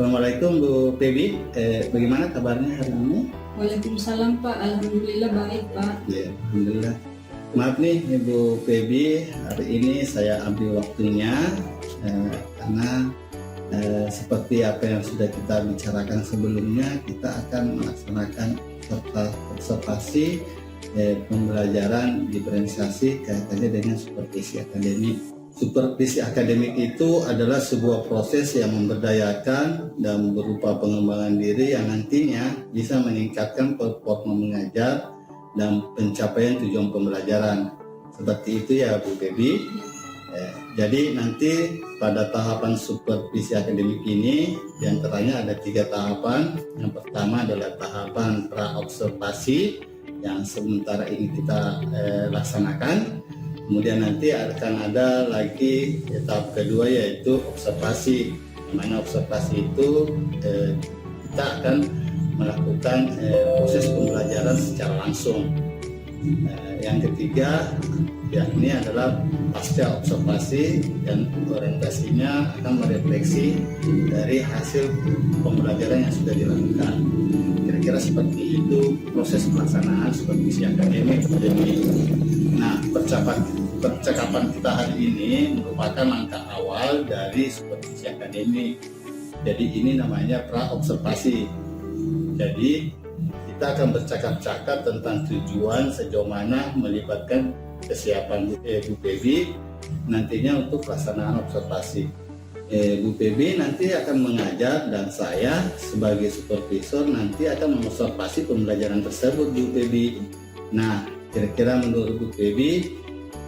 Assalamualaikum Bu Febi, bagaimana kabarnya hari ini? Waalaikumsalam Pak, Alhamdulillah baik Pak. Ya, Alhamdulillah. Maaf nih Ibu Febi, hari ini saya ambil waktunya karena seperti apa yang sudah kita bicarakan sebelumnya, kita akan melaksanakan observasi pembelajaran diferensiasi kaitannya dengan supervisi akademik. Supervisi akademik itu adalah sebuah proses yang memberdayakan dan berupa pengembangan diri yang nantinya bisa meningkatkan performa mengajar dan pencapaian tujuan pembelajaran. Seperti itu ya Bu Febi. Jadi nanti pada tahapan supervisi akademik ini diantaranya ada 3 tahapan. Yang pertama adalah tahapan pra-observasi yang sementara ini kita laksanakan. Kemudian nanti akan ada lagi tahap kedua yaitu observasi. Di mana observasi itu kita akan melakukan proses pembelajaran secara langsung. Yang ketiga yakni adalah pasca observasi dan orientasinya akan merefleksi dari hasil pembelajaran yang sudah dilakukan. Kira-kira seperti itu proses pelaksanaan supervisi akademik. Nah, percakapan kita hari ini merupakan langkah awal dari supervisi akademik. Jadi ini namanya pra-observasi. Jadi kita akan bercakap-cakap tentang tujuan sejauh mana melibatkan kesiapan Bu Febi nantinya untuk pelaksanaan observasi. Bu Febi nanti akan mengajar dan saya sebagai supervisor nanti akan mengobservasi pembelajaran tersebut Bu Febi. Nah, kira-kira menurut Bu Febi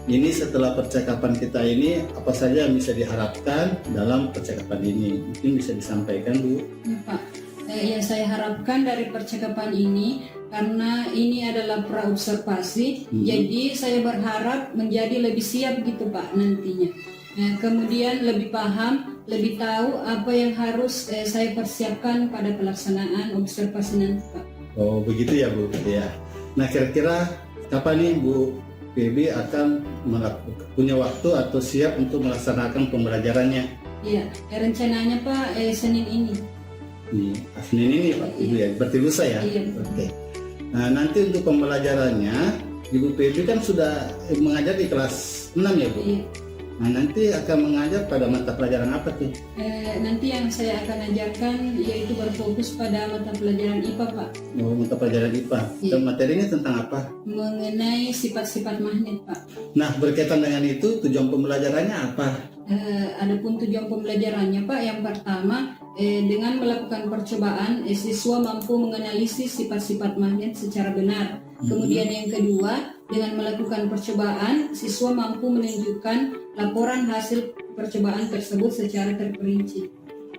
ini setelah percakapan kita ini apa saja yang bisa diharapkan dalam percakapan ini? Mungkin bisa disampaikan Bu. Ya, Pak, yang saya harapkan dari percakapan ini karena ini adalah pra-observasi, jadi saya berharap menjadi lebih siap gitu Pak nantinya. Kemudian lebih paham, lebih tahu apa yang harus saya persiapkan pada pelaksanaan observasi nanti Pak. Oh begitu ya Bu. Ya. Nah kira-kira kapan nih Bu Febi akan punya waktu atau siap untuk melaksanakan pembelajarannya? Iya, rencananya Pak Senin ini. Senin ini Pak Ibu ya, berarti lusa ya? Iya. Oke. Nah nanti untuk pembelajarannya Ibu Febi kan sudah mengajar di kelas 6 ya Bu? Iya. Nah nanti akan mengajar pada mata pelajaran apa tuh? Nanti yang saya akan ajarkan yaitu berfokus pada mata pelajaran IPA Pak. Oh, mata pelajaran IPA. Iya. Dan materinya tentang apa? Mengenai sifat-sifat magnet Pak. Nah berkaitan dengan itu tujuan pembelajarannya apa? Adapun tujuan pembelajarannya Pak, yang pertama dengan melakukan percobaan siswa mampu menganalisis sifat-sifat magnet secara benar. Kemudian yang kedua, dengan melakukan percobaan siswa mampu menunjukkan laporan hasil percobaan tersebut secara terperinci.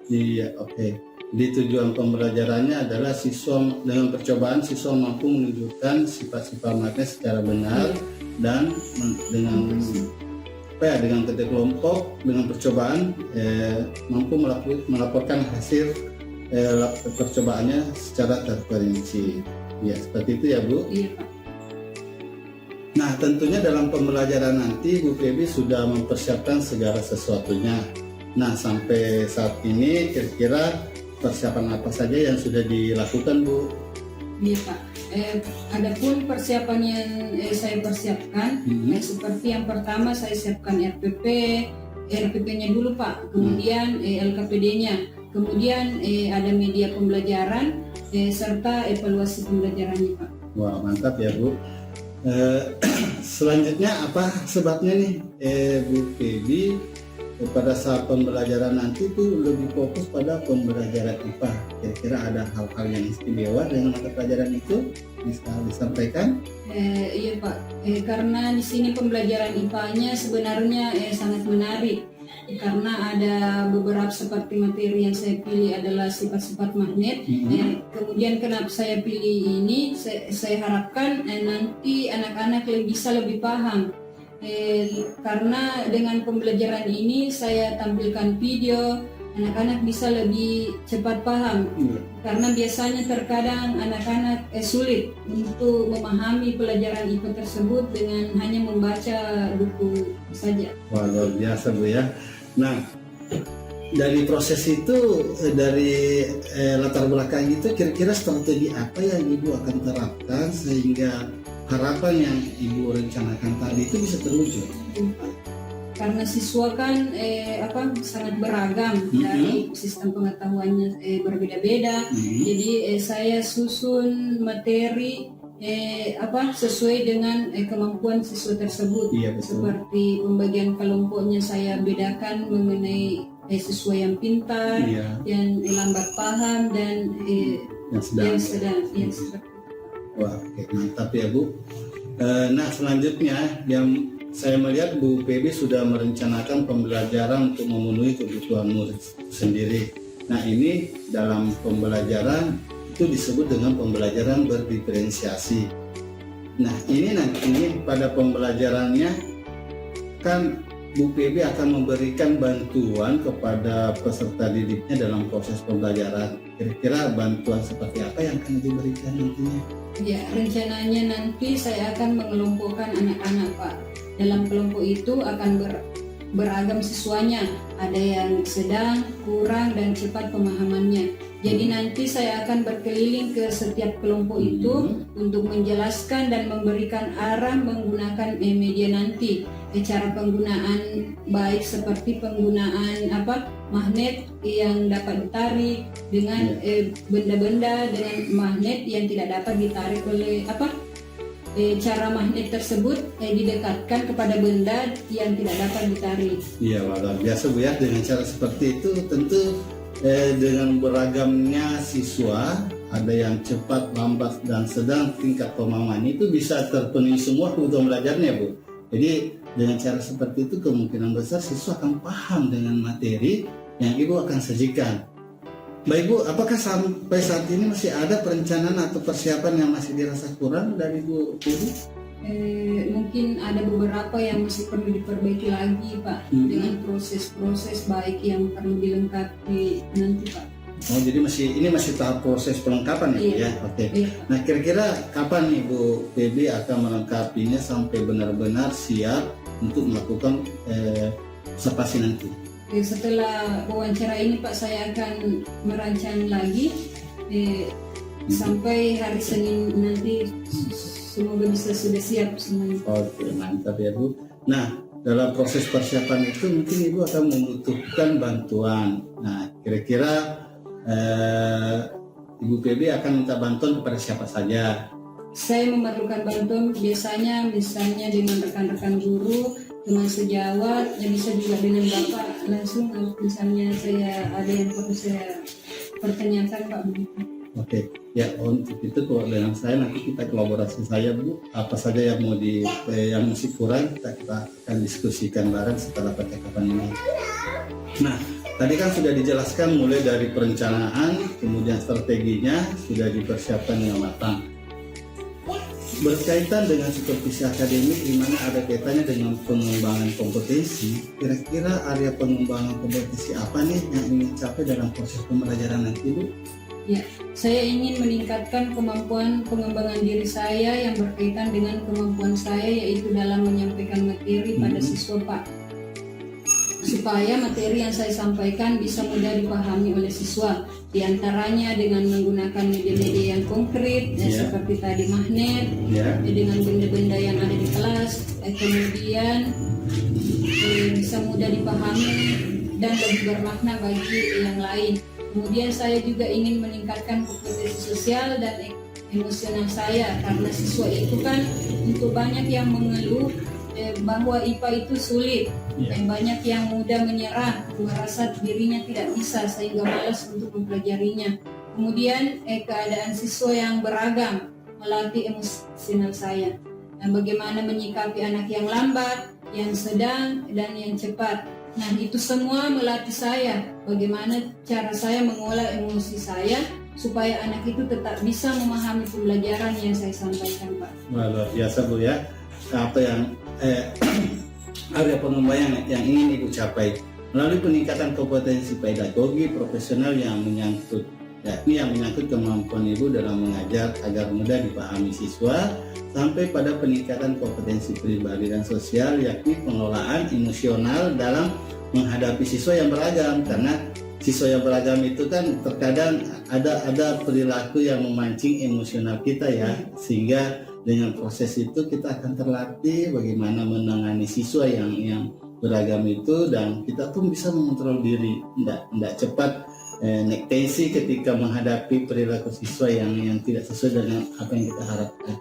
Iya, oke. Di tujuan pembelajarannya adalah siswa dengan percobaan siswa mampu menunjukkan sifat-sifat magnet secara benar dan dengan dengan kerja kelompok dengan percobaan mampu melaporkan hasil percobaannya secara terperinci. Ya seperti itu ya Bu. Iya Pak. Nah tentunya dalam pembelajaran nanti Bu Febi sudah mempersiapkan segala sesuatunya. Nah sampai saat ini kira-kira persiapan apa saja yang sudah dilakukan Bu? Iya Pak. Adapun persiapan yang saya persiapkan seperti yang pertama saya siapkan RPP-nya dulu Pak, kemudian LKPD-nya, kemudian ada media pembelajaran serta evaluasi pembelajarannya Pak. Wah mantap ya Bu. Selanjutnya apa sebabnya nih Bu Febi pada saat pembelajaran nanti tuh lebih fokus pada pembelajaran IPA? Kira-kira ada hal-hal yang istimewa dengan mata pelajaran itu bisa disampaikan? Iya Pak, karena di sini pembelajaran IPA-nya sebenarnya sangat menarik karena ada beberapa seperti materi yang saya pilih adalah sifat-sifat magnet. Kemudian kenapa saya pilih ini? Saya harapkan nanti anak-anak bisa lebih paham. Karena dengan pembelajaran ini saya tampilkan video, anak-anak bisa lebih cepat paham. Karena biasanya terkadang anak-anak sulit untuk memahami pelajaran IPA tersebut dengan hanya membaca buku saja. Wah luar biasa Bu ya. Nah dari proses itu, dari latar belakang itu, kira-kira strategi apa yang Ibu akan terapkan sehingga harapan yang Ibu rencanakan tadi itu bisa terwujud? Karena siswa kan sangat beragam dari sistem pengetahuannya berbeda-beda. Jadi saya susun materi sesuai dengan kemampuan siswa tersebut. Iya, betul. Seperti pembagian kelompoknya saya bedakan mengenai siswa yang pintar, Iya. yang lambat paham, dan Yang sedang. yang seperti. Wah, oke, mantap ya Bu. Nah, selanjutnya yang saya melihat Bu PB sudah merencanakan pembelajaran untuk memenuhi kebutuhan murid sendiri. Nah, ini dalam pembelajaran itu disebut dengan pembelajaran berdiferensiasi. Nah, ini pada pembelajarannya kan Bu PB akan memberikan bantuan kepada peserta didiknya dalam proses pembelajaran. Kira-kira bantuan seperti apa yang akan diberikan nantinya? Ya, rencananya nanti saya akan mengelompokkan anak-anak, Pak. Dalam kelompok itu akan beragam siswanya. Ada yang sedang, kurang, dan cepat pemahamannya. Jadi nanti saya akan berkeliling ke setiap kelompok itu untuk menjelaskan dan memberikan arah menggunakan media nanti. Cara penggunaan baik seperti penggunaan magnet yang dapat ditarik dengan benda-benda dengan magnet yang tidak dapat ditarik oleh cara magnet tersebut didekatkan kepada benda yang tidak dapat ditarik. Iya, luar biasa Bu ya. Dengan cara seperti itu tentu dengan beragamnya siswa, ada yang cepat, lambat, dan sedang, tingkat pemahaman itu bisa terpenuhi semua kebutuhan belajarnya Bu. Jadi dengan cara seperti itu kemungkinan besar siswa akan paham dengan materi yang Ibu akan sajikan. Baik Bu, apakah sampai saat ini masih ada perencanaan atau persiapan yang masih dirasa kurang dari Bu Ibu? Mungkin ada beberapa yang masih perlu diperbaiki lagi, Pak, dengan proses-proses baik yang perlu dilengkapi nanti, Pak. Oh, jadi ini masih tahap proses pelengkapan ya, Bu ya? Oke. Iya. Nah, kira-kira kapan nih Bu PB akan melengkapinya sampai benar-benar siap untuk melakukan observasi nanti? Setelah wawancara ini, Pak, saya akan merancang lagi sampai hari Senin nanti. Semoga bisa sudah siap semuanya. Oke, mantap ya Bu. Nah, dalam proses persiapan itu mungkin Ibu akan membutuhkan bantuan. Nah, kira-kira Ibu PB akan minta bantuan kepada siapa saja? Saya memerlukan bantuan biasanya misalnya dengan rekan-rekan guru, teman sejawat, yang bisa juga dengan Bapak langsung. Misalnya saya ada yang perlu saya pertanyakan, Pak. Oke, ya untuk itu kalau dengan saya nanti kita kolaborasi saya Bu, apa saja yang mau yang masih kurang kita akan diskusikan bareng setelah percakapan ini. Nah, tadi kan sudah dijelaskan mulai dari perencanaan, kemudian strateginya sudah dipersiapkan dengan matang. Berkaitan dengan supervisi akademik di mana ada kaitannya dengan pengembangan kompetensi, kira-kira area pengembangan kompetensi apa nih yang ingin dicapai dalam proses pembelajaran nanti Bu? Ya, saya ingin meningkatkan kemampuan pengembangan diri saya yang berkaitan dengan kemampuan saya, yaitu dalam menyampaikan materi pada siswa, Pak. Supaya materi yang saya sampaikan bisa mudah dipahami oleh siswa, diantaranya dengan menggunakan media-media yang konkret, seperti tadi magnet, dengan benda-benda yang ada di kelas, kemudian bisa mudah dipahami dan lebih bermakna bagi yang lain. Kemudian saya juga ingin meningkatkan kompetensi sosial dan emosional saya, karena siswa itu kan untuk banyak yang mengeluh bahwa IPA itu sulit, dan banyak yang mudah menyerah, merasa dirinya tidak bisa sehingga malas untuk mempelajarinya. Kemudian keadaan siswa yang beragam melatih emosional saya, dan bagaimana menyikapi anak yang lambat, yang sedang, dan yang cepat. Nah, itu semua melatih saya bagaimana cara saya mengolah emosi saya supaya anak itu tetap bisa memahami pembelajaran yang saya sampaikan, Pak. Wah, luar biasa Bu ya. Apa yang area pengembangan yang ingin Ibu capai melalui peningkatan kompetensi pedagogi profesional yang menyangkut kemampuan Ibu dalam mengajar agar mudah dipahami siswa, sampai pada peningkatan kompetensi pribadi dan sosial, yakni pengelolaan emosional dalam menghadapi siswa yang beragam, karena siswa yang beragam itu kan terkadang ada perilaku yang memancing emosional kita ya, sehingga dengan proses itu kita akan terlatih bagaimana menangani siswa yang beragam itu, dan kita pun bisa mengontrol diri, tidak cepat naik tensi ketika menghadapi perilaku siswa yang tidak sesuai dengan apa yang kita harapkan.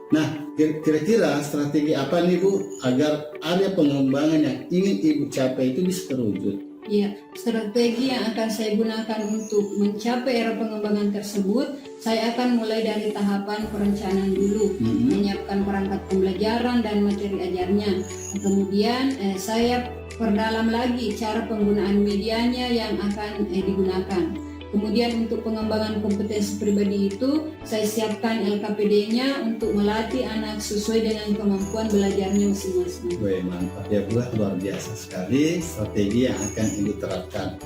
Nah, kira-kira strategi apa nih Bu agar area pengembangan yang ingin Ibu capai itu bisa terwujud? Ya, strategi yang akan saya gunakan untuk mencapai era pengembangan tersebut, saya akan mulai dari tahapan perencanaan dulu, menyiapkan perangkat pembelajaran dan materi ajarnya. Kemudian saya perdalam lagi cara penggunaan medianya yang akan digunakan. Kemudian untuk pengembangan kompetensi pribadi itu, saya siapkan LKPD-nya untuk melatih anak sesuai dengan kemampuan belajarnya masing-masing. Wih, mantap ya Bu, luar biasa sekali strategi yang akan Ibu terapkan.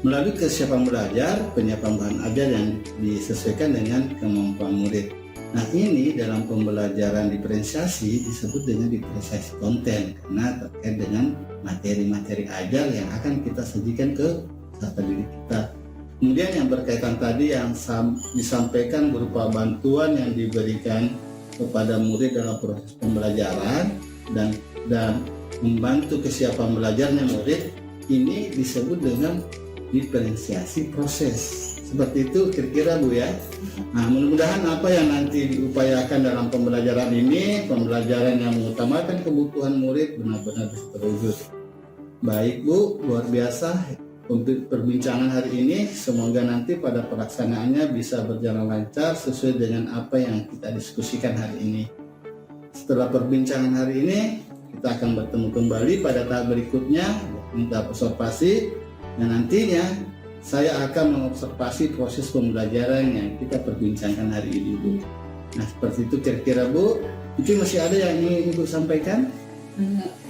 Melalui kesiapan belajar, penyiapan bahan ajar yang disesuaikan dengan kemampuan murid. Nah, ini dalam pembelajaran diferensiasi disebut dengan diferensiasi konten, karena terkait dengan materi-materi ajar yang akan kita sajikan ke peserta didik kita. Kemudian yang berkaitan tadi yang disampaikan berupa bantuan yang diberikan kepada murid dalam proses pembelajaran dan membantu kesiapan belajarnya murid, ini disebut dengan diferensiasi proses. Seperti itu kira-kira Bu ya. Nah, mudah-mudahan apa yang nanti diupayakan dalam pembelajaran ini, pembelajaran yang mengutamakan kebutuhan murid, benar-benar bisa terwujud. Baik Bu, luar biasa untuk perbincangan hari ini. Semoga nanti pada pelaksanaannya bisa berjalan lancar sesuai dengan apa yang kita diskusikan hari ini. Setelah perbincangan hari ini, kita akan bertemu kembali pada tahap berikutnya, tahap observasi, dan nantinya saya akan mengobservasi proses pembelajaran yang kita perbincangkan hari ini Bu. Nah, seperti itu kira-kira Bu. Mungkin masih ada yang ingin Ibu sampaikan?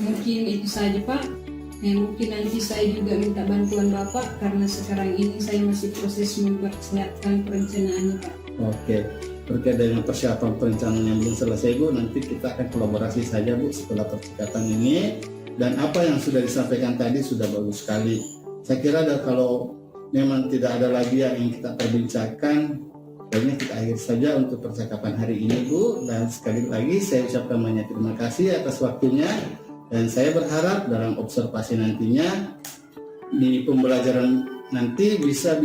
Mungkin itu saja Pak. Mungkin nanti saya juga minta bantuan Bapak karena sekarang ini saya masih proses mempersiapkan perencanaannya Pak. Oke, terkait dengan persiapan perencanaan yang belum selesai Bu, nanti kita akan kolaborasi saja Bu setelah percakapan ini. Dan apa yang sudah disampaikan tadi sudah bagus sekali. Saya kira kalau memang tidak ada lagi yang ingin kita perbincangkan, kayaknya kita akhir saja untuk percakapan hari ini Bu. Dan sekali lagi saya ucapkan banyak terima kasih atas waktunya. Dan saya berharap dalam observasi nantinya di pembelajaran nanti bisa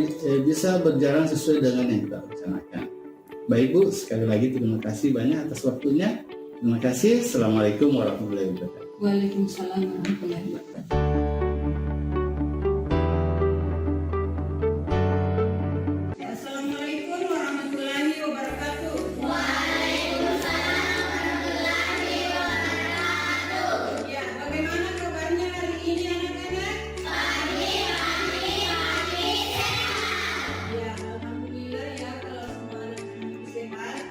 berjalan sesuai dengan yang kita rencanakan. Baik Bu, sekali lagi terima kasih banyak atas waktunya. Terima kasih. Assalamualaikum warahmatullahi wabarakatuh. Waalaikumsalam warahmatullahi wabarakatuh. Assalamualaikum warahmatullahi wabarakatuh. Ya, bagaimana kabarnya hari ini anak-anak? Ya, alhamdulillah ya kalau semua anak-anak sehat.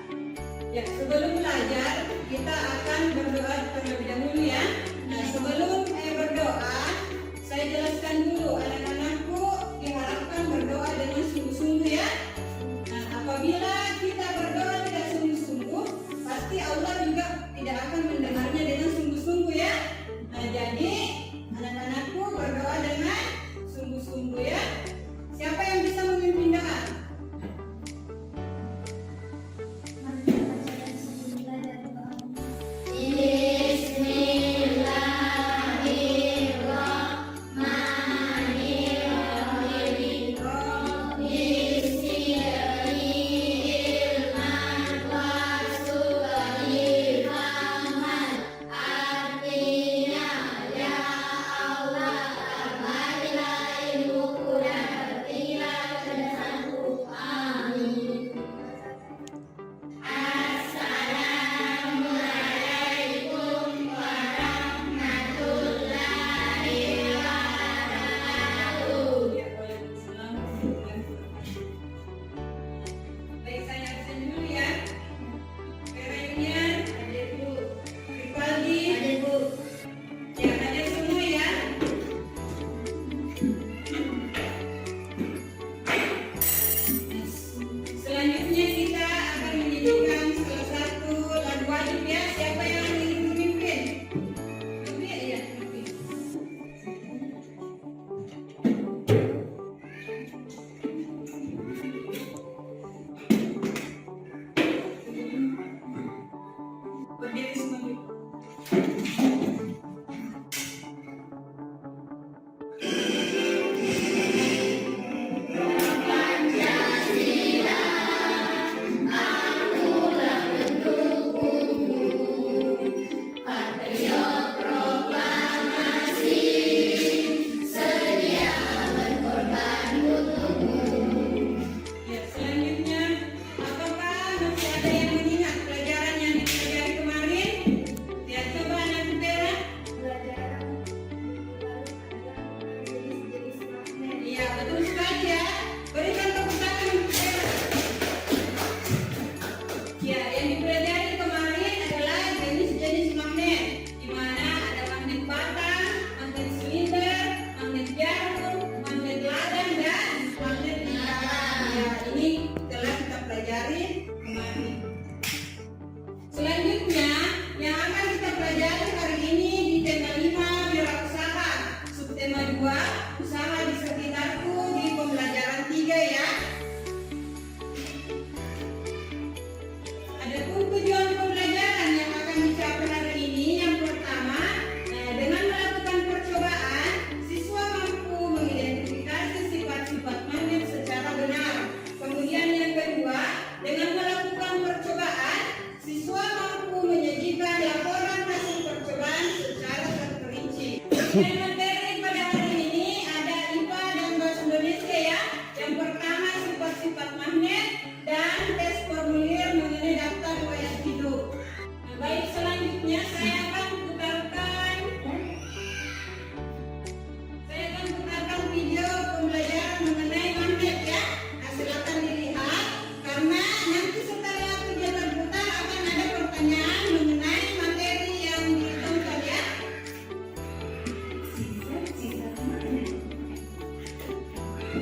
Ya, sebelum belajar kita akan berdoa terlebih dahulu ya. Nah, sebelum berdoa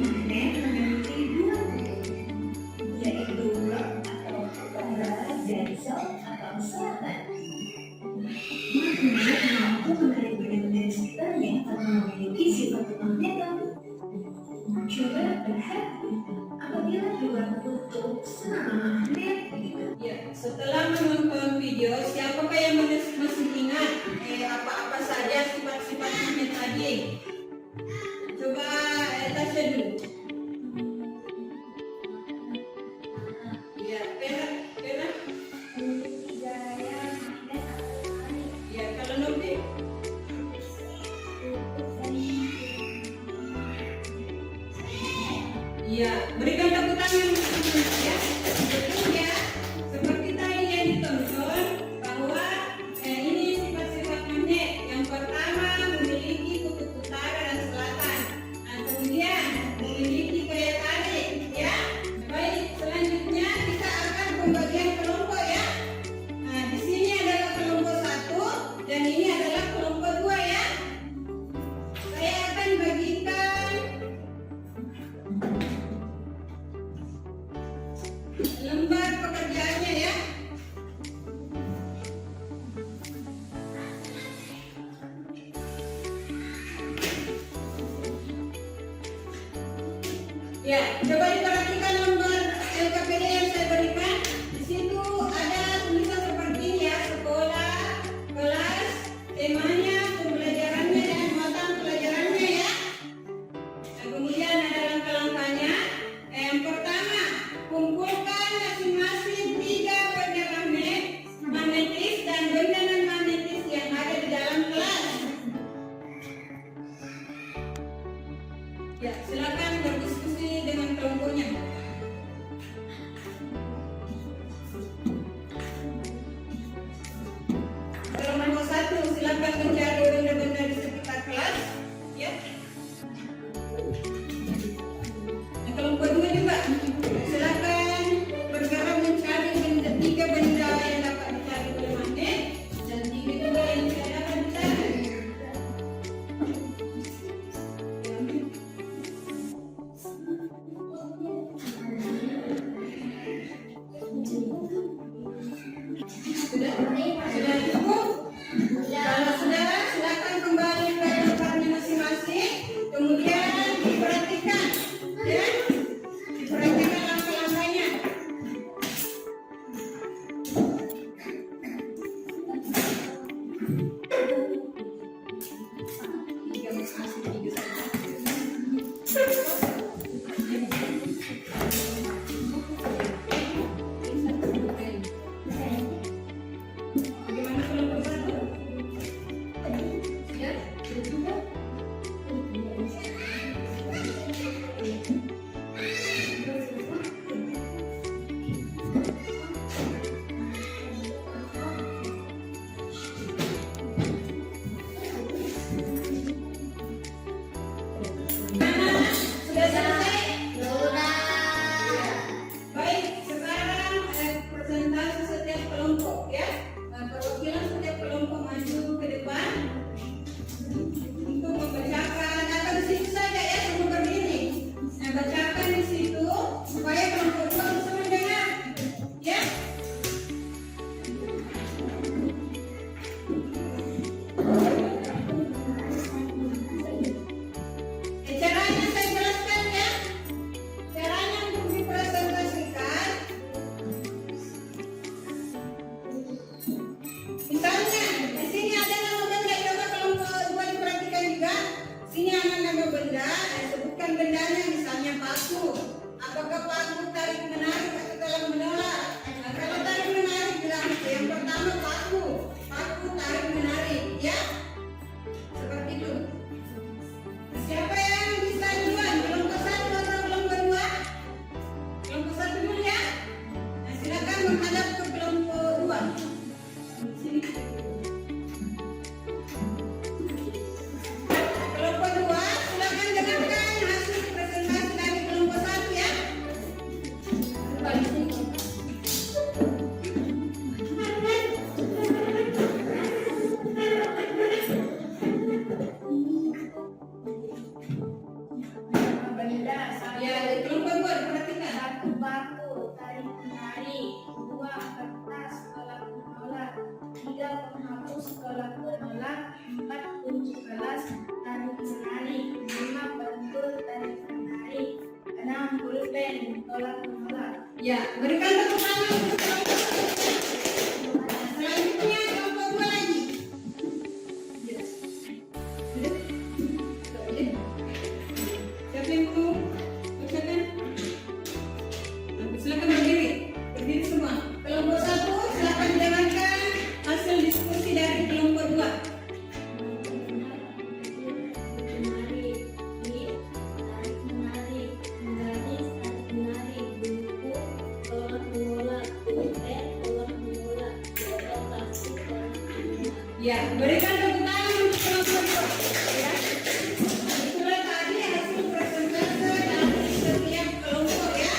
magnet memiliki dua kutub, yaitu north atau barat dan south atau selatan. Magnet mampu menarik benda-benda di sekitarnya atau memiliki sifat magneton. Coba berhati apabila dua kutub sama magnet begitu. Ya, setelah menonton video, siapakah yang masih ingat apa-apa saja sifat-sifat magnet tadi? Coba Tasya dulu. Ya, Pera. Gaya magnet Ya, kalau Novi. Iya, berikan tepuk tangan ya. Betul ya. Seperti tadi yang ditonton bahwa ini sifat-sifat magnet. Yang pertama memiliki kutub utara dan selatan. Nah, kemudian memiliki gaya tarik ya. Baik, selanjutnya kita akan pembagian kelompok ya. Nah, di sini adalah kelompok 1 dan ini adalah kelompok 2 ya. Saya akan bagikan lembar pekerjaannya ya. Ya, coba diperhatikan lembar LKPD yang saya berikan. Di situ ada tulisan seperti ini ya, sekolah, kelas, temanya, pembelajarannya dan mata pelajarannya ya. Dan kemudian ada langkah-langkahnya. Yang pertama, kumpulkan masing-masing 3 benda magnetis dan benda non-magnetis yang ada di dalam kelas. Ya, silakan berdiskusi dengan kelompoknya. Kelompok 1, silakan mencari benda-benda di sekitar kelas. Ya. Yang kelompok 2 juga, silakan bergerak mencari 3 benda yang dapat dicari oleh magnet dan 3 juga yang tidak dapat dicari. tolak menolak. Ya, berikan tepuk tangan untuk kelompok satu. Nah, selanjutnya kelompok 2 lagi. Sudah? Sudah? Siapa yang mau bacakan? Silakan berdiri. Berdiri semua. Kelompok 1, silakan dengarkan hasil diskusi dari kelompok 2. Ya, berikan tepuk tangan untuk kelompok 2. Ya. Itulah tadi hasil persentase dari setiap kelompok ya.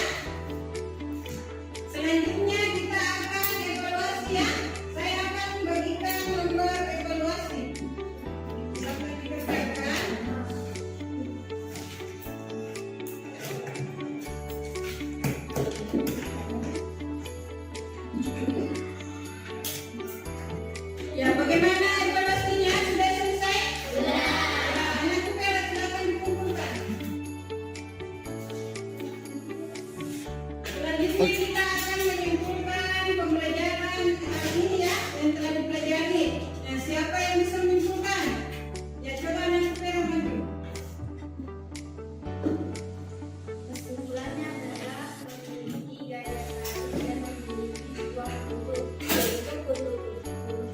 Selanjutnya kita akan evaluasi ya. Saya akan bagikan nomor evaluasi. Dapat dikerjakan. Ya, bagaimana evaluasinya? Sudah selesai? Sudah. Ya, anak supaya silakan dikumpulkan. Selanjutnya kita akan menyimpulkan pembelajaran hari ini ya, yang telah dipelajari. Nah, siapa yang bisa menyimpulkan? Ya, coba anak supaya maju. Kesimpulannya adalah memiliki gaya tarik dan memiliki dua kutub, yaitu kutub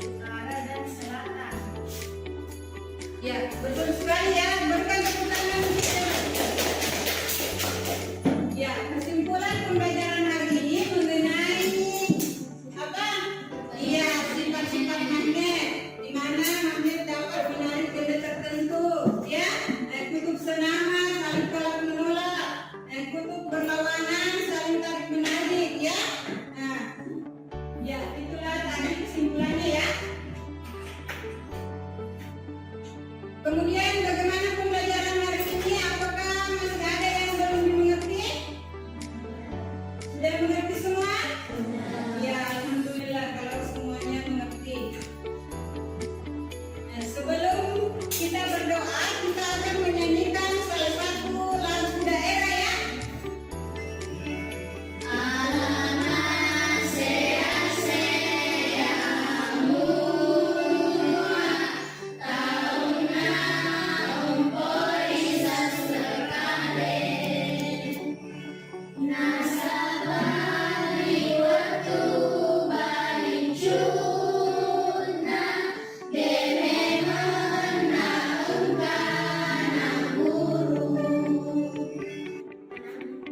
utara dan selatan. Ya, betul sekali ya. Berikan tepuk tangan untuk kita. Ya, kesimpulan pembelajaran hari ini mengenai apa? Iya, sifat-sifat magnet. Di mana magnet dapat menarik benda tertentu, ya. Kutub senama saling tolak menolak. Kutub berlawanan saling tarik menarik, ya. Nah, ya itulah tadi kesimpulannya ya. Kemudian bagaimana pembelajaran hari ini? Apakah masih ada yang belum dimengerti? Sudah mengerti semua? Ya, alhamdulillah kalau semuanya mengerti. Nah, sebelum kita berdoa, kita akan menyanyikan salah satu lagu daerah ya.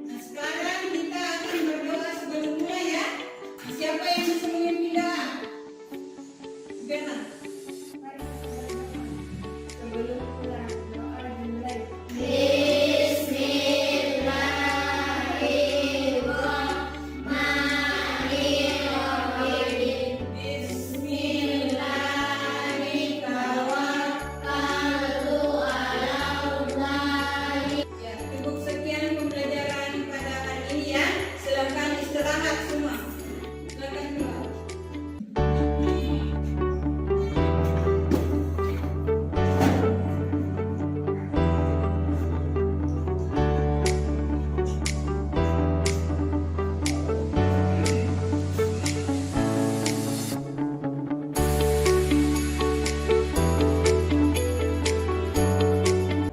Nah, sekarang kita akan berdoa sebelum mulai ya. Siapa yang bisa memimpin doa? Bena. Sebelum pulang, doa dimulai. Ya, cukup sekian pembelajaran pada hari ini ya. Silakan istirahat semua. Silakan keluar.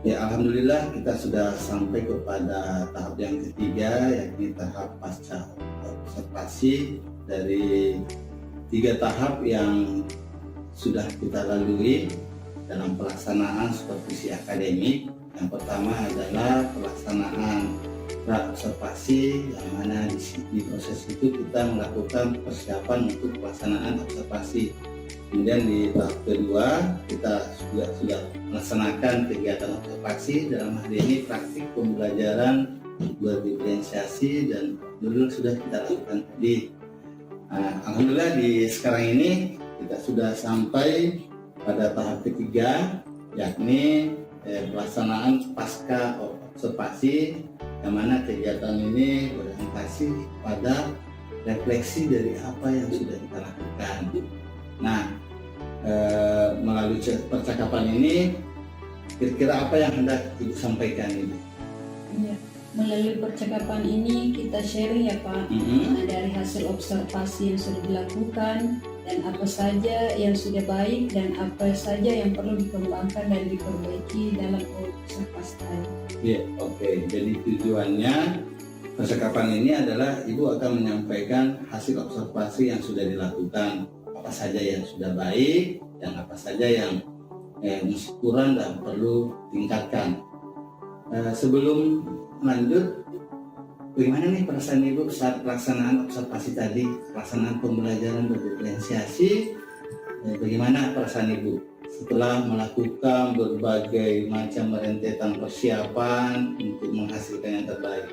Ya, alhamdulillah kita sudah sampai kepada tahap yang ketiga, yakni tahap pasca observasi dari 3 tahap yang sudah kita lalui dalam pelaksanaan supervisi akademik. Yang pertama adalah pelaksanaan pra-observasi, yang mana di proses itu kita melakukan persiapan untuk pelaksanaan observasi. Kemudian di tahap kedua kita sudah melaksanakan kegiatan observasi, dalam hal ini praktik pembelajaran berdiferensiasi dan dulu sudah kita lakukan tadi. Alhamdulillah di sekarang ini kita sudah sampai pada tahap ketiga, yakni pelaksanaan pasca observasi, yang mana kegiatan ini berorientasi pada refleksi dari apa yang sudah kita lakukan. Nah, melalui percakapan ini, kira-kira apa yang hendak Ibu sampaikan ini? Ya. Melalui percakapan ini kita sharing ya Pak, dari hasil observasi yang sudah dilakukan dan apa saja yang sudah baik dan apa saja yang perlu dikembangkan dan diperbaiki dalam observasi tadi. Ya, oke. Jadi tujuannya percakapan ini adalah Ibu akan menyampaikan hasil observasi yang sudah dilakukan, apa saja yang sudah baik dan apa saja yang masih kurang dan perlu tingkatkan. Sebelum lanjut, bagaimana nih perasaan Ibu saat pelaksanaan observasi tadi, pelaksanaan pembelajaran berdiferensiasi? Bagaimana perasaan Ibu setelah melakukan berbagai macam rentetan persiapan untuk menghasilkan yang terbaik?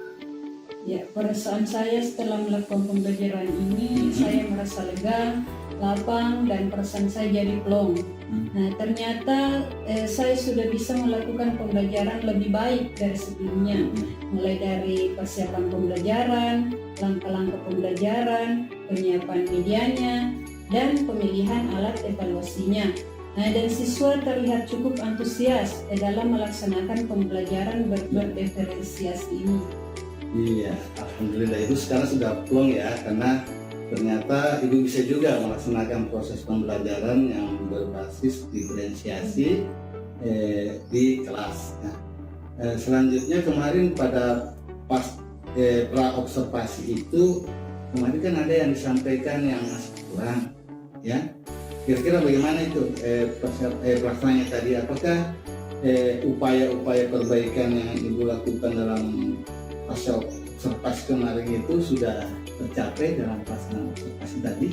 Ya, perasaan saya setelah melakukan pembelajaran ini, saya merasa lega, lapang, dan perasaan saya jadi plong. Nah, ternyata saya sudah bisa melakukan pembelajaran lebih baik dari sebelumnya, mulai dari persiapan pembelajaran, langkah-langkah pembelajaran, penyiapan medianya, dan pemilihan alat evaluasinya. Nah, dan siswa terlihat cukup antusias dalam melaksanakan pembelajaran berdiferensiasi ini. Iya, alhamdulillah itu sekarang sudah plong ya, karena ternyata Ibu bisa juga melaksanakan proses pembelajaran yang berbasis diferensiasi di kelas. Nah, selanjutnya kemarin pada pra observasi itu kemarin kan ada yang disampaikan yang masih kurang, ya. Kira-kira bagaimana itu pelaksanaannya tadi? Apakah upaya-upaya perbaikan yang Ibu lakukan dalam pasca observasi kemarin itu sudah tercapai dalam pelaksanaan observasi tadi?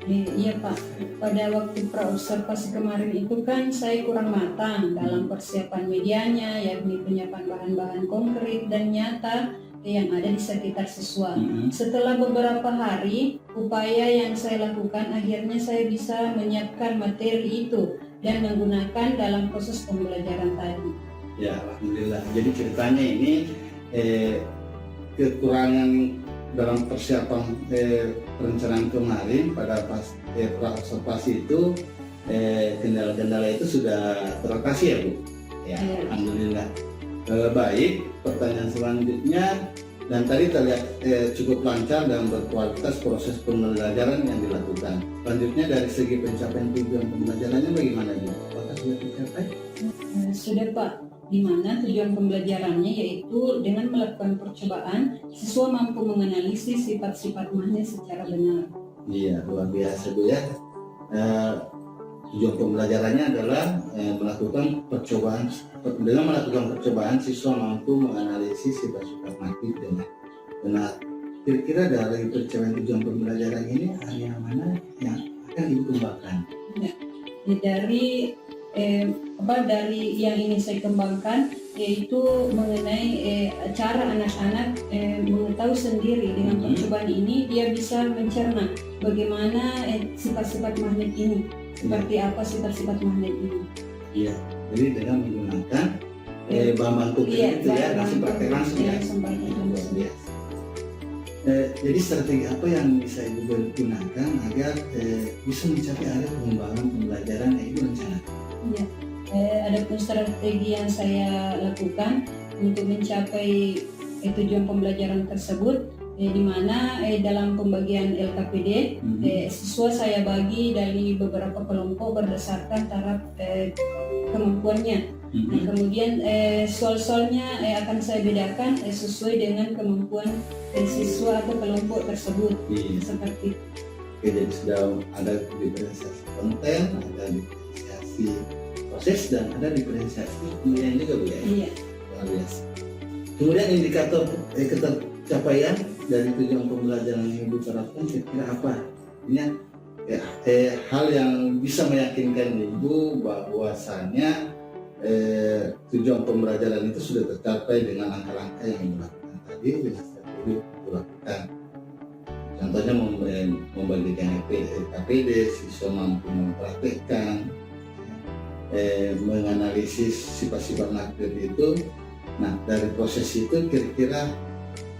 Iya Pak, pada waktu pra-observasi kemarin itu kan saya kurang matang dalam persiapan medianya, yakni penyiapan bahan-bahan konkret dan nyata yang ada di sekitar siswa. Setelah beberapa hari, upaya yang saya lakukan akhirnya saya bisa menyiapkan materi itu dan menggunakan dalam proses pembelajaran tadi. Ya, alhamdulillah. Jadi ceritanya ini kekurangan dalam persiapan perencanaan kemarin pada pra-observasi itu, kendala-kendala itu sudah teratasi ya Bu? Ya, alhamdulillah. Baik, pertanyaan selanjutnya, dan tadi terlihat cukup lancar dan berkualitas proses pembelajaran yang dilakukan. Selanjutnya dari segi pencapaian tujuan pembelajarannya bagaimana Bu? Apakah sudah tercapai? Sudah Pak, di mana tujuan pembelajarannya yaitu dengan melakukan percobaan, siswa mampu menganalisis sifat-sifat magnet secara benar. Iya, luar biasa Bu ya. Tujuan pembelajarannya adalah melakukan percobaan. Dengan melakukan percobaan, siswa mampu menganalisis sifat-sifat magnet dengan benar. Kira-kira dari pencapaian tujuan pembelajaran ini hal yang mana yang akan dikembangkan? Ya, dari yang ingin saya kembangkan yaitu mengenai cara anak-anak mengetahui sendiri dengan percobaan ini dia bisa mencerna bagaimana sifat-sifat magnet ini, seperti apa sifat-sifat magnet ini. Iya, jadi dengan menggunakan bahan konkret itu ya, langsung praktek langsung ya. Luar biasa. Jadi strategi apa yang bisa Ibu gunakan agar bisa mencapai area pengembangan pembelajaran yang Ibu rencanakan? Ya, ada pun strategi yang saya lakukan untuk mencapai tujuan pembelajaran tersebut, di mana dalam pembagian LKPD siswa saya bagi dari beberapa kelompok berdasarkan taraf kemampuannya. Nah, kemudian soal-soalnya akan saya bedakan sesuai dengan kemampuan siswa atau kelompok tersebut. Seperti Oke, jadi sudah ada diferensiasi konten, ada diferensiasi proses, dan ada diferensiasi penilaian juga Bu ya? Iya. Luar biasa. Kemudian indikator ketercapaian dari tujuan pembelajaran yang Ibu terapkan kira-kira apa? Ini ya, hal yang bisa meyakinkan Ibu bahwasannya tujuan pembelajaran itu sudah tercapai dengan langkah-langkah yang Ibu lakukan tadi, dengan strategi yang Ibu lakukan. Contohnya membagikan KPD, siswa mampu mempraktekkan, menganalisis sifat-sifat magnet itu. Nah, dari proses itu kira-kira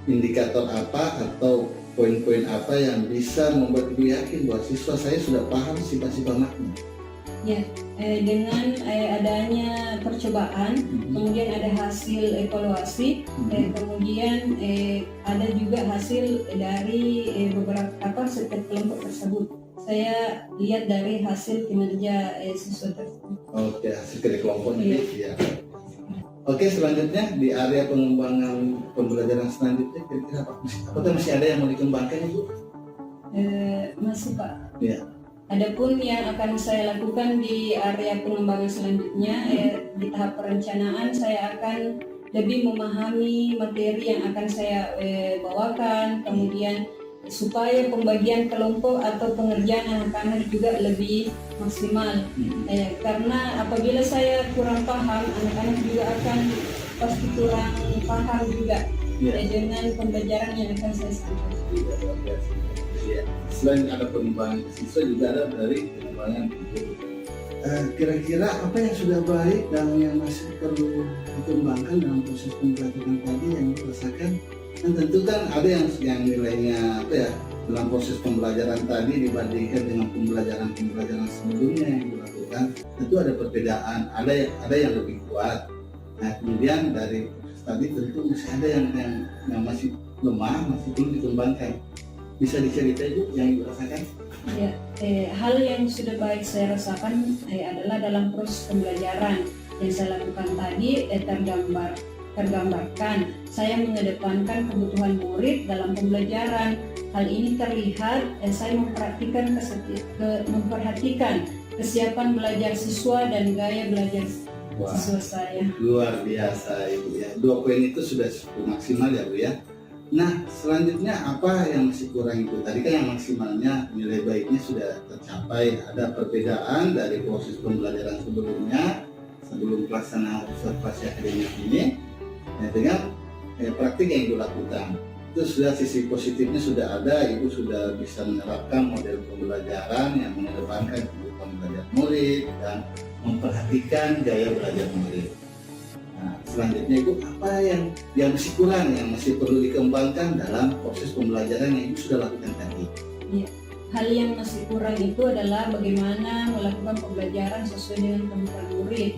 indikator apa atau poin-poin apa yang bisa membuat Ibu yakin bahwa siswa saya sudah paham sifat-sifat magnet? Ya, dengan adanya percobaan, kemudian ada hasil hasil evaluasi, kemudian ada juga hasil dari beberapa setiap kelompok tersebut. Saya lihat dari hasil kinerja siswa tersebut. Oke, hasil kerja kelompoknya ya. Oke, selanjutnya di area pengembangan pembelajaran selanjutnya kira-kira apakah masih ada yang mau dikembangkan Ibu? Masih Pak. Ya. Adapun yang akan saya lakukan di area pengembangan selanjutnya, di tahap perencanaan saya akan lebih memahami materi yang akan saya bawakan, kemudian supaya pembagian kelompok atau pengerjaan anak-anak juga lebih maksimal. Karena apabila saya kurang paham, anak-anak juga akan pasti kurang paham juga dengan pembelajaran yang akan saya sampaikan. Ya. Selain ada pengembangan siswa juga ada dari pengembangan guru. Kira-kira apa yang sudah baik dan yang masih perlu dikembangkan dalam proses pembelajaran tadi yang dirasakan? Dan tentu kan ada yang nilainya dalam proses pembelajaran tadi dibandingkan dengan pembelajaran sebelumnya yang dilakukan, tentu ada perbedaan. Ada yang lebih kuat. Nah, kemudian dari proses tadi tentu masih ada yang masih lemah, masih perlu dikembangkan. Bisa diceritain Ibu yang Ibu rasakan? Ya, hal yang sudah baik saya rasakan adalah dalam proses pembelajaran yang saya lakukan tadi tergambarkan. Saya mengedepankan kebutuhan murid dalam pembelajaran. Hal ini terlihat saya memperhatikan kesiapan belajar siswa dan gaya belajar siswa saya. Luar biasa Ibu ya. 2 poin itu sudah cukup maksimal ya Bu ya. Nah, selanjutnya apa yang masih kurang itu? Tadi kan yang maksimalnya nilai baiknya sudah tercapai. Ada perbedaan dari proses pembelajaran sebelum pelaksanaan observasi akademik ini dengan praktik yang dilakukan. Itu sudah sisi positifnya sudah ada. Ibu sudah bisa menerapkan model pembelajaran yang mengedepankan kebutuhan belajar murid dan memperhatikan gaya belajar murid. Nah, selanjutnya Ibu, apa yang masih kurang, yang masih perlu dikembangkan dalam proses pembelajaran yang Ibu sudah lakukan tadi? Ya, hal yang masih kurang itu adalah bagaimana melakukan pembelajaran sesuai dengan kebutuhan murid.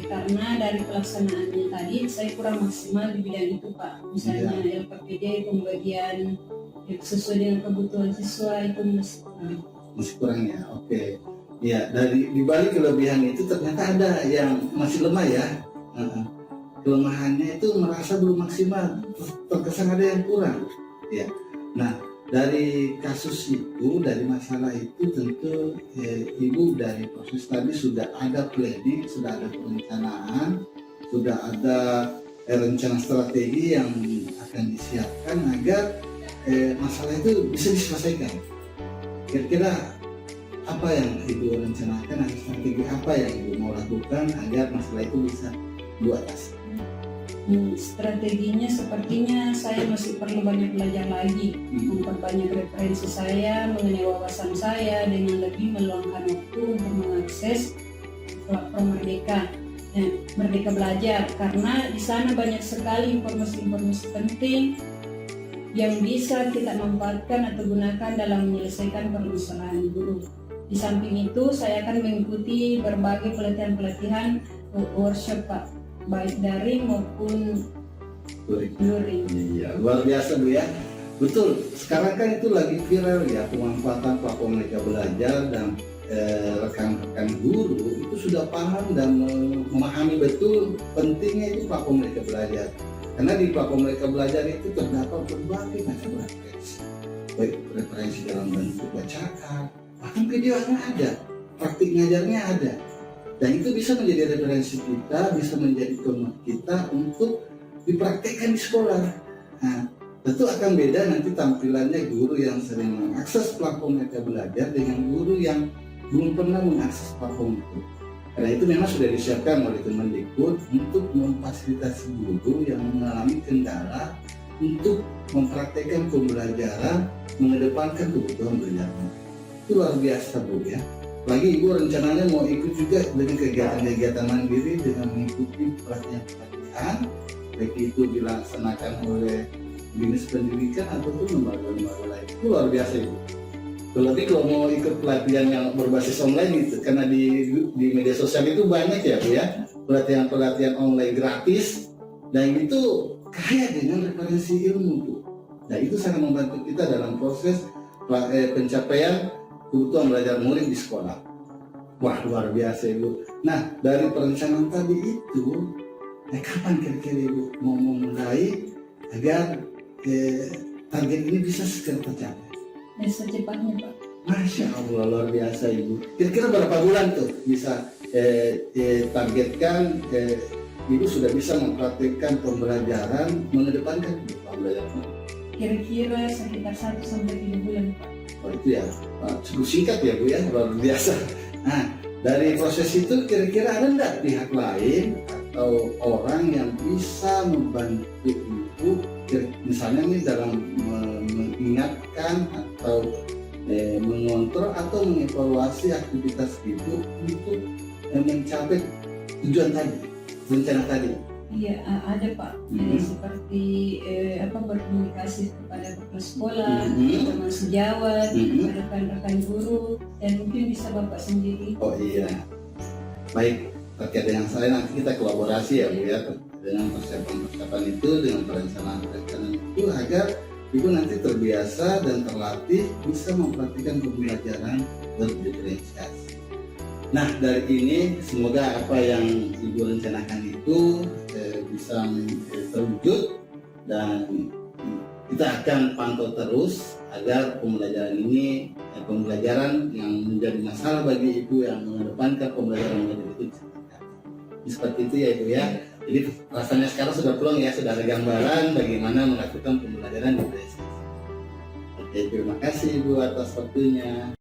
Karena dari pelaksanaannya tadi saya kurang maksimal di bidang itu Pak. Misalnya LPPD pembagian sesuai dengan kebutuhan siswa itu masih kurang ya. Oke. Ya, dari dibalik kelebihan itu ternyata ada yang masih lemah ya. Kelemahannya itu merasa belum maksimal, terkesan ada yang kurang ya. Nah, dari kasus itu, dari masalah itu tentu Ibu dari proses tadi sudah ada planning, sudah ada perencanaan, sudah ada rencana strategi yang akan disiapkan agar masalah itu bisa diselesaikan. Kira-kira apa yang Ibu rencanakan, strategi apa yang Ibu mau lakukan agar masalah itu bisa diatasi? Strateginya sepertinya saya masih perlu banyak belajar lagi, memperbanyak referensi saya mengenai wawasan saya dengan lebih meluangkan waktu untuk mengakses platform Merdeka Belajar, karena di sana banyak sekali informasi-informasi penting yang bisa kita manfaatkan atau gunakan dalam menyelesaikan permasalahan guru. Di samping itu saya akan mengikuti berbagai pelatihan workshop Pak, baik daring maupun luring. Iya, luar biasa Bu ya. Betul, sekarang kan itu lagi viral ya pemanfaatan platform Merdeka Belajar, dan rekan-rekan guru itu sudah paham dan memahami betul pentingnya itu platform Merdeka Belajar. Karena di platform Merdeka Belajar itu terdapat berbagai macam referensi, baik referensi dalam bentuk bacaan, bahkan videonya ada, praktik ngajarnya ada. Dan itu bisa menjadi referensi kita, bisa menjadi contoh kita untuk dipraktekkan di sekolah. Nah, tentu akan beda nanti tampilannya guru yang sering mengakses platform Merdeka Belajar dengan guru yang belum pernah mengakses platform itu. Karena itu memang sudah disiapkan oleh Kemendikbud untuk memfasilitasi guru yang mengalami kendala untuk mempraktekkan pembelajaran mengedepankan kebutuhan belajar. Itu luar biasa Bu ya. Lagi Ibu rencananya mau ikut juga dengan kegiatan-kegiatan mandiri dengan mengikuti pelatihan-pelatihan, baik itu dilaksanakan oleh Dinas Pendidikan ataupun lembaga-lembaga lain. Itu luar biasa Ibu. Terlebih kalau mau ikut pelatihan yang berbasis online itu, karena di media sosial itu banyak ya Bu ya, pelatihan-pelatihan online gratis dan itu kaya dengan referensi ilmu Bu. Nah itu sangat membantu kita dalam proses pencapaian kebutuhan belajar murid di sekolah. Wah luar biasa Ibu. Nah dari perencanaan tadi itu, kapan kira-kira Ibu mau memulai agar target ini bisa segera tercapai? Dan secepatnya Pak. Masya Allah luar biasa Ibu. Kira-kira berapa bulan tuh bisa targetkan Ibu sudah bisa mempraktikkan pembelajaran mengedepankan pembelajaran? Kira-kira sekitar 1 sampai 3 bulan Pak. Oh itu ya, cukup singkat ya Bu ya, luar biasa. Nah dari proses itu kira-kira ada nggak pihak lain atau orang yang bisa membantu Ibu, misalnya nih dalam mengingatkan atau mengontrol atau mengevaluasi aktivitas Ibu untuk mencapai tujuan tadi, rencana tadi? Iya ada Pak. Seperti berkomunikasi kepada kepala sekolah, teman sejawat, rekan-rekan guru, dan mungkin bisa Bapak sendiri. Oh iya, baik, terkait dengan saya nanti kita kolaborasi ya Bu ya, dengan persiapan itu, dengan perencanaan itu, agar Ibu nanti terbiasa dan terlatih bisa mempraktikkan pembelajaran berdiferensiasi. Nah dari ini semoga apa yang Ibu rencanakan itu bisa terwujud, dan kita akan pantau terus agar pembelajaran yang menjadi masalah bagi Ibu yang mengedepankan pembelajaran belajar itu bisa tercapai. Seperti itu ya Ibu ya. Jadi rasanya sekarang sudah plong ya, sudah ada gambaran bagaimana melakukan pembelajaran diferensiasi. Oke, terima kasih Ibu atas waktunya.